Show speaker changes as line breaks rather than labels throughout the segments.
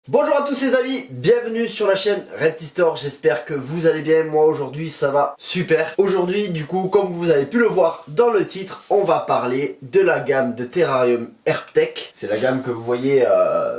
Bonjour à tous les amis, bienvenue sur la chaîne Reptistore, j'espère que vous allez bien, moi aujourd'hui ça va super. Aujourd'hui du coup, comme vous avez pu le voir dans le titre, on va parler de la gamme de Terrarium Herptech. C'est la gamme que vous voyez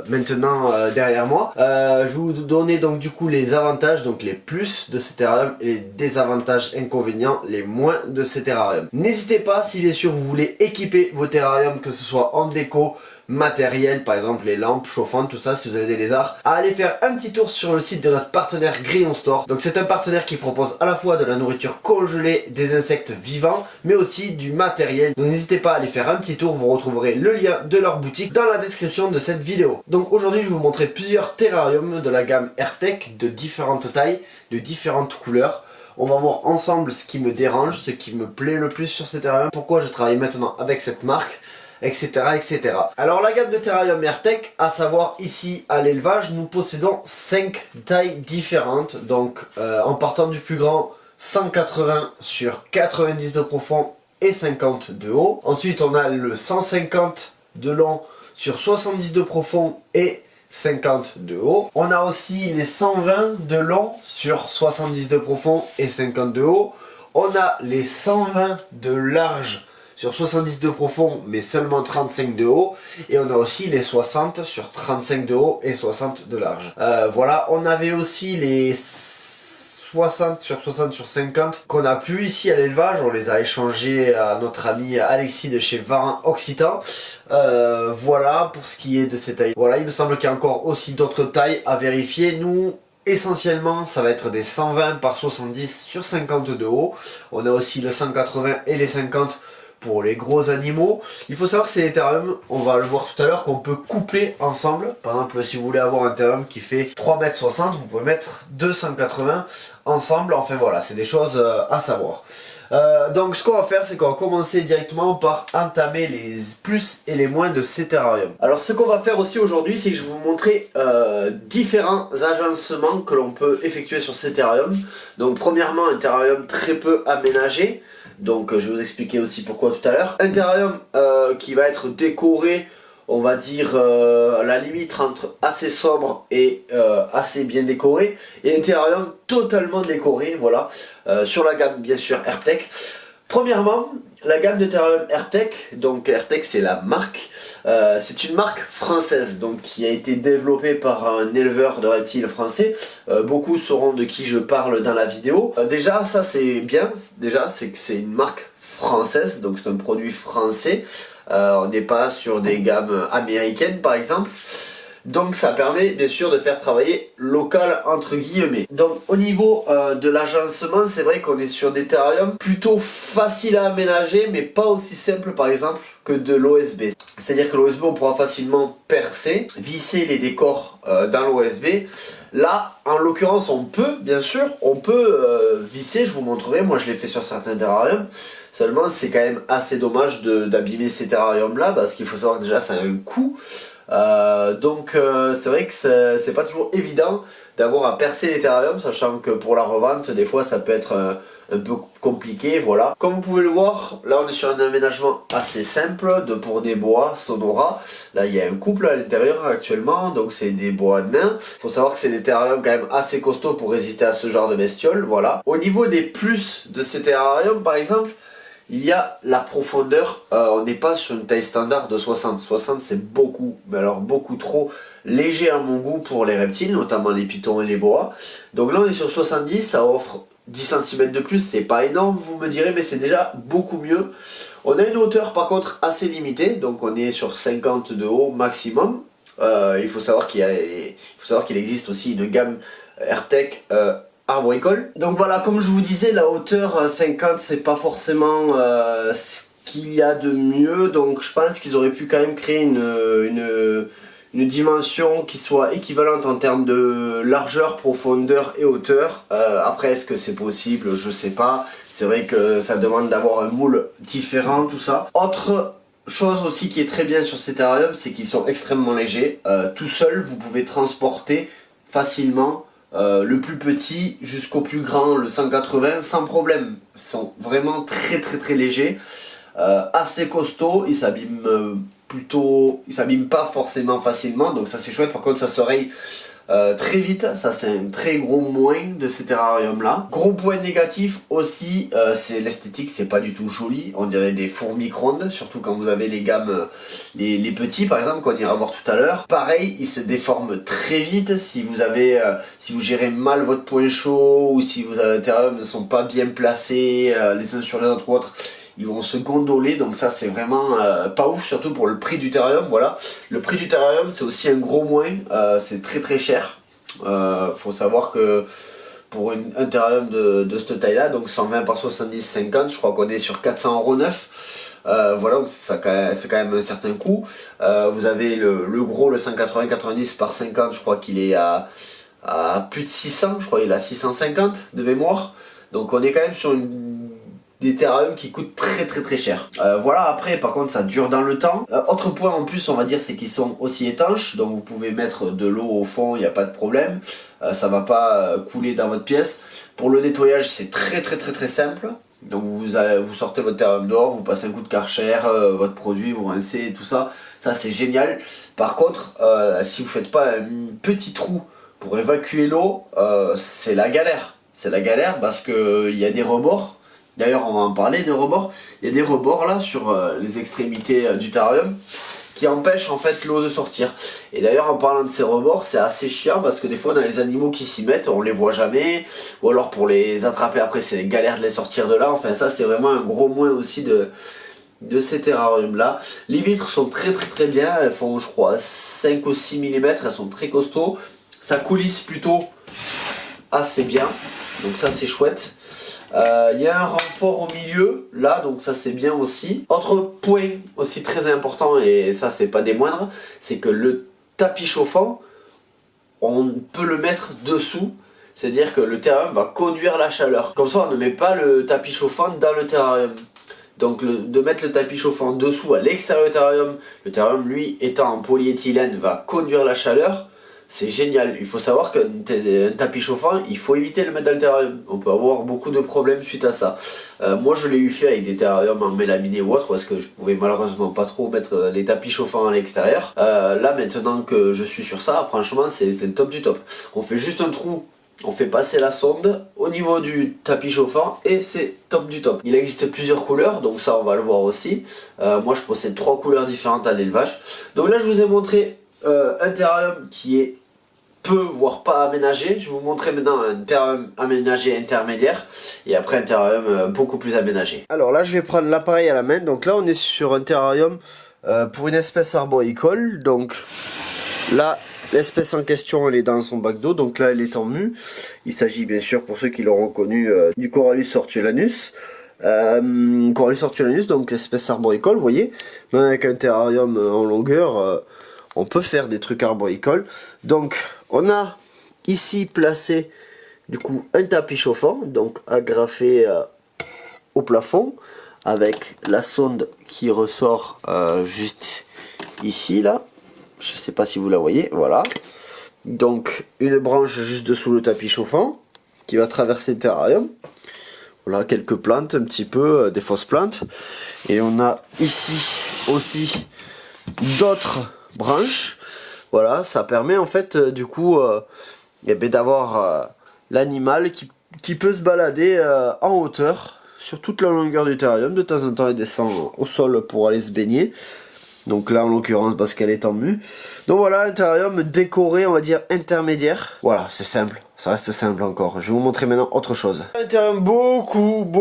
maintenant derrière moi. Je vais vous donner donc du coup les avantages, donc les plus de ces terrariums et les désavantages inconvénients, les moins de ces terrariums. N'hésitez pas si bien sûr vous voulez équiper vos terrariums, que ce soit en déco, matériel, par exemple les lampes chauffantes, tout ça, si vous avez des lézards, à aller faire un petit tour sur le site de notre partenaire Grillon Store. Donc c'est un partenaire qui propose à la fois de la nourriture congelée, des insectes vivants, mais aussi du matériel. Donc n'hésitez pas à aller faire un petit tour, vous retrouverez le lien de leur boutique dans la description de cette vidéo. Donc aujourd'hui je vais vous montrer plusieurs terrariums de la gamme Herptech, de différentes tailles, de différentes couleurs. On va voir ensemble ce qui me dérange, ce qui me plaît le plus sur ces terrariums, pourquoi je travaille maintenant avec cette marque, etc., etc. Alors la gamme de Terrarium Herptech, à savoir ici à l'élevage, nous possédons 5 tailles différentes. Donc en partant du plus grand, 180 sur 90 de profond et 50 de haut. Ensuite on a le 150 de long sur 70 de profond et 50 de haut. On a aussi les 120 de long sur 70 de profond et 50 de haut. On a les 120 de large sur 70 de profond mais seulement 35 de haut, et on a aussi les 60 sur 35 de haut et 60 de large. Voilà, on avait aussi les 60 sur 50 qu'on a plus ici à l'élevage, on les a échangés à notre ami Alexis de chez Varin Occitan. Voilà pour ce qui est de ces tailles. Voilà, il me semble qu'il y a encore aussi d'autres tailles à vérifier. Nous, essentiellement, ça va être des 120 par 70 sur 50 de haut. On a aussi le 180 et les 50 pour les gros animaux. Il faut savoir que c'est des terrariums, on va le voir tout à l'heure, qu'on peut coupler ensemble. Par exemple, si vous voulez avoir un terrarium qui fait 3,60 m, vous pouvez mettre 280 ensemble. Enfin voilà, c'est des choses à savoir. Donc ce qu'on va faire, c'est qu'on va commencer directement par entamer les plus et les moins de ces terrariums. Alors ce qu'on va faire aussi aujourd'hui, c'est que je vais vous montrer différents agencements que l'on peut effectuer sur ces terrariums. Donc premièrement, un terrarium très peu aménagé. Donc je vais vous expliquer aussi pourquoi tout à l'heure. Un terrarium qui va être décoré, on va dire à la limite entre assez sobre et assez bien décoré. Et un terrarium totalement décoré, voilà, sur la gamme bien sûr Herptech. Premièrement, la gamme de Terrarium Herptech, donc Herptech c'est la marque, c'est une marque française donc qui a été développée par un éleveur de reptiles français. Beaucoup sauront de qui je parle dans la vidéo. Déjà ça c'est bien, déjà c'est que c'est une marque française, donc c'est un produit français. On n'est pas sur des gammes américaines par exemple. Donc ça permet bien sûr de faire travailler local entre guillemets. Donc au niveau de l'agencement, c'est vrai qu'on est sur des terrariums plutôt faciles à aménager, mais pas aussi simples par exemple que de l'OSB. C'est-à-dire que l'OSB on pourra facilement percer, visser les décors dans l'OSB. Là en l'occurrence on peut, bien sûr, on peut visser, je vous montrerai, moi je l'ai fait sur certains terrariums. Seulement c'est quand même assez dommage d'abîmer ces terrariums là, parce qu'il faut savoir que déjà ça a un coût. C'est vrai que c'est pas toujours évident d'avoir à percer les terrariums, sachant que pour la revente des fois ça peut être un peu compliqué, voilà. Comme vous pouvez le voir, là on est sur un aménagement assez simple pour des bois Sonora. Là il y a un couple à l'intérieur actuellement, donc c'est des bois nains. Faut savoir que c'est des terrariums quand même assez costauds pour résister à ce genre de bestioles, voilà. Au niveau des plus de ces terrariums par exemple, il y a la profondeur, on n'est pas sur une taille standard de 60. 60 c'est beaucoup, mais alors beaucoup trop léger à mon goût pour les reptiles, notamment les pitons et les boas. Donc là on est sur 70, ça offre 10 cm de plus, c'est pas énorme vous me direz, mais c'est déjà beaucoup mieux. On a une hauteur par contre assez limitée, donc on est sur 50 de haut maximum. Il faut savoir qu'il existe aussi une gamme Herptech arboricole. Donc voilà, comme je vous disais, la hauteur 50 c'est pas forcément ce qu'il y a de mieux, donc je pense qu'ils auraient pu quand même créer une dimension qui soit équivalente en termes de largeur, profondeur et hauteur. Après est-ce que c'est possible, je sais pas, c'est vrai que ça demande d'avoir un moule différent, tout ça. Autre chose aussi qui est très bien sur ces terrariums, c'est qu'ils sont extrêmement légers. Tout seul vous pouvez transporter facilement le plus petit jusqu'au plus grand, le 180, sans problème. Ils sont vraiment très légers, assez costauds, ils s'abîment plutôt, il s'abîme pas forcément facilement, donc ça c'est chouette. Par contre ça se raye très vite, ça c'est un très gros moins de ces terrariums là. Gros point négatif aussi, c'est l'esthétique, c'est pas du tout joli, on dirait des fours micro-ondes, surtout quand vous avez les gammes, les petits par exemple qu'on ira voir tout à l'heure. Pareil, ils se déforment très vite si vous avez, si vous gérez mal votre point chaud ou si vos terrariums ne sont pas bien placés les uns sur les autres ou autres. Ils vont se gondoler, donc ça c'est vraiment pas ouf, surtout pour le prix du terrarium. Voilà, le prix du terrarium c'est aussi un gros moins, c'est très très cher. Faut savoir que pour un terrarium de cette taille là, donc 120 par 70 50, je crois qu'on est sur 400 € neuf. Voilà, c'est quand même un certain coût. Vous avez le gros, le 180-90 par 50, je crois qu'il est à plus de 600, je crois qu'il est à 650 de mémoire. Donc on est quand même sur des terrariums qui coûtent très très très cher. Voilà, après par contre ça dure dans le temps. Autre point en plus on va dire, c'est qu'ils sont aussi étanches, donc vous pouvez mettre de l'eau au fond, il n'y a pas de problème. Ça va pas couler dans votre pièce. Pour le nettoyage c'est très très très très simple. Donc vous sortez votre terrarium dehors, vous passez un coup de Karcher, votre produit, vous rincez tout ça. Ça c'est génial. Par contre si vous faites pas un petit trou pour évacuer l'eau, c'est la galère. C'est la galère parce que il y a des rebords. D'ailleurs on va en parler des rebords. Il y a des rebords là sur les extrémités du terrarium qui empêchent en fait l'eau de sortir. Et d'ailleurs en parlant de ces rebords, c'est assez chiant parce que des fois dans les animaux qui s'y mettent, on les voit jamais. Ou alors pour les attraper après c'est galère de les sortir de là. Enfin ça c'est vraiment un gros moins aussi de ces terrariums là. Les vitres sont très très très bien. Elles font je crois 5 ou 6 mm. Elles sont très costauds. Ça coulisse plutôt assez bien. Donc ça c'est chouette. Il y a un renfort au milieu là, donc ça c'est bien aussi. Autre point aussi très important, et ça c'est pas des moindres, c'est que le tapis chauffant, on peut le mettre dessous, c'est à dire que le terrarium va conduire la chaleur. Comme ça on ne met pas le tapis chauffant dans le terrarium. Donc de mettre le tapis chauffant dessous à l'extérieur du terrarium, le terrarium lui étant en polyéthylène va conduire la chaleur. C'est génial. Il faut savoir qu'un tapis chauffant, il faut éviter de le mettre dans le terrarium. On peut avoir beaucoup de problèmes suite à ça. Moi je l'ai eu fait avec des terrariums en mélaminé ou autre, parce que je pouvais malheureusement pas trop mettre les tapis chauffants à l'extérieur. Là maintenant que je suis sur ça, franchement c'est le top du top. On fait juste un trou, on fait passer la sonde au niveau du tapis chauffant et c'est top du top. Il existe plusieurs couleurs, donc ça on va le voir aussi. Moi je possède 3 couleurs différentes à l'élevage. Donc là je vous ai montré un terrarium qui est peu voire pas aménagé. Je vais vous montrer maintenant un terrarium aménagé intermédiaire et après un terrarium beaucoup plus aménagé. Alors là je vais prendre l'appareil à la main. Donc là on est sur un terrarium pour une espèce arboricole. Donc là l'espèce en question elle est dans son bac d'eau, donc là elle est en mue. Il s'agit bien sûr, pour ceux qui l'auront connu, du Corallus hortulanus. Corallus hortulanus, donc espèce arboricole, vous voyez. Même avec un terrarium en longueur, on peut faire des trucs arboricoles. Donc on a ici placé du coup un tapis chauffant, donc agrafé au plafond, avec la sonde qui ressort juste ici là. Je sais pas si vous la voyez, voilà. Donc une branche juste dessous le tapis chauffant qui va traverser le terrarium. Voilà, quelques plantes, un petit peu, des fausses plantes. Et on a ici aussi d'autres branches. Voilà, ça permet en fait du coup d'avoir l'animal qui peut se balader en hauteur sur toute la longueur du terrarium. De temps en temps il descend au sol pour aller se baigner. Donc là en l'occurrence parce qu'elle est en mue. Donc voilà, un terrarium décoré, on va dire intermédiaire. Voilà, c'est simple, ça reste simple encore. Je vais vous montrer maintenant autre chose. Un terrarium beaucoup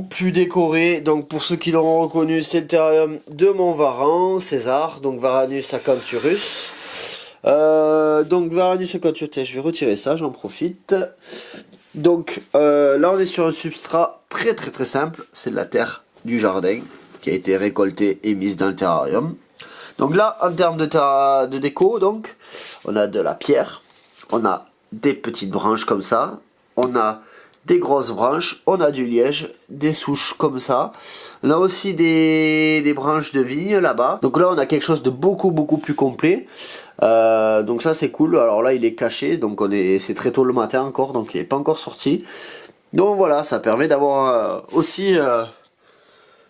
plus décoré. Donc pour ceux qui l'auront reconnu, c'est le terrarium de mon Varan, César, donc Varanus acanthurus. Donc Varanus acanthurus, je vais retirer ça, j'en profite. Donc là on est sur un substrat très simple, c'est de la terre du jardin qui a été récoltée et mise dans le terrarium. Donc là, en termes de déco, donc, on a de la pierre, on a des petites branches comme ça, on a des grosses branches, on a du liège, des souches comme ça, on a aussi des branches de vigne là-bas. Donc là, on a quelque chose de beaucoup plus complet. Donc ça, c'est cool. Alors là, il est caché, donc c'est très tôt le matin encore, donc il n'est pas encore sorti. Donc voilà, ça permet d'avoir aussi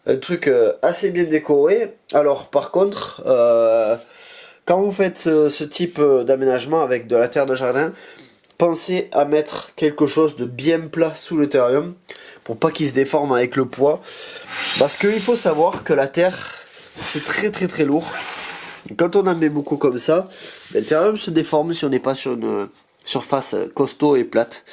un truc assez bien décoré. Alors par contre, quand vous faites ce type d'aménagement avec de la terre de jardin, pensez à mettre quelque chose de bien plat sous le terrarium pour pas qu'il se déforme avec le poids. Parce qu'il faut savoir que la terre, c'est très lourd. Quand on en met beaucoup comme ça, le terrarium se déforme si on n'est pas sur une surface costaud et plate.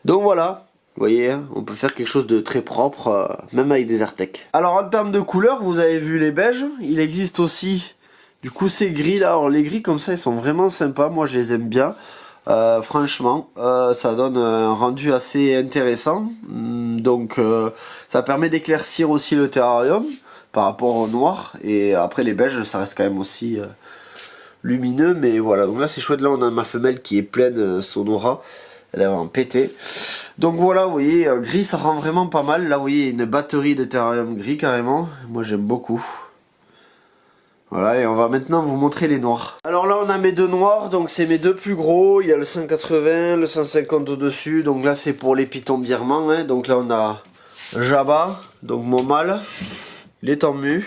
Donc voilà, vous voyez, hein, on peut faire quelque chose de très propre, même avec des Artec. Alors en termes de couleurs, vous avez vu les beiges, il existe aussi du coup ces gris là. Alors les gris comme ça, ils sont vraiment sympas, moi je les aime bien. Franchement, ça donne un rendu assez intéressant. Donc ça permet d'éclaircir aussi le terrarium par rapport au noir. Et après les beiges, ça reste quand même aussi lumineux. Mais voilà, donc là c'est chouette. Là on a ma femelle qui est pleine son aura. Elle va en péter. Donc voilà, vous voyez, gris ça rend vraiment pas mal. Là vous voyez une batterie de terrarium gris carrément. Moi j'aime beaucoup. Voilà, et on va maintenant vous montrer les noirs. Alors là on a mes deux noirs, donc c'est mes deux plus gros. Il y a le 180, le 150 au dessus. Donc là c'est pour les pitons birmans, hein. Donc là on a Jabba, donc mon mâle. Il est en mu.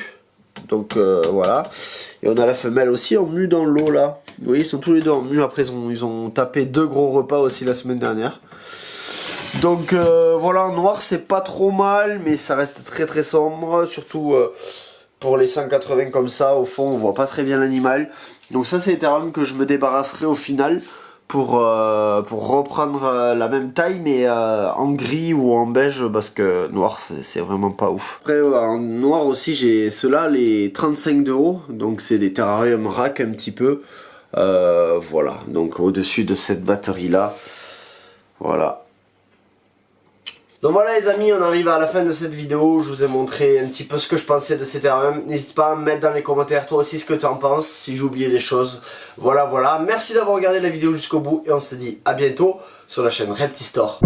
Donc voilà. Et on a la femelle aussi en mu dans l'eau là. Vous voyez, ils sont tous les deux en mu. Après ils ont tapé 2 gros repas aussi la semaine dernière. Donc voilà, en noir c'est pas trop mal, mais ça reste très sombre. Surtout pour les 180 comme ça, au fond on voit pas très bien l'animal. Donc ça c'est les terrariums que je me débarrasserai au final pour reprendre la même taille, mais en gris ou en beige, parce que noir c'est vraiment pas ouf. Après en noir aussi j'ai ceux-là, les 35 de haut, donc c'est des terrariums rack un petit peu. Voilà, donc au dessus de cette batterie là, voilà. Donc voilà les amis, on arrive à la fin de cette vidéo. Je vous ai montré un petit peu ce que je pensais de ces terrariums. N'hésite pas à me mettre dans les commentaires toi aussi ce que tu en penses, si j'ai oublié des choses. Voilà. Merci d'avoir regardé la vidéo jusqu'au bout et on se dit à bientôt sur la chaîne Reptistore.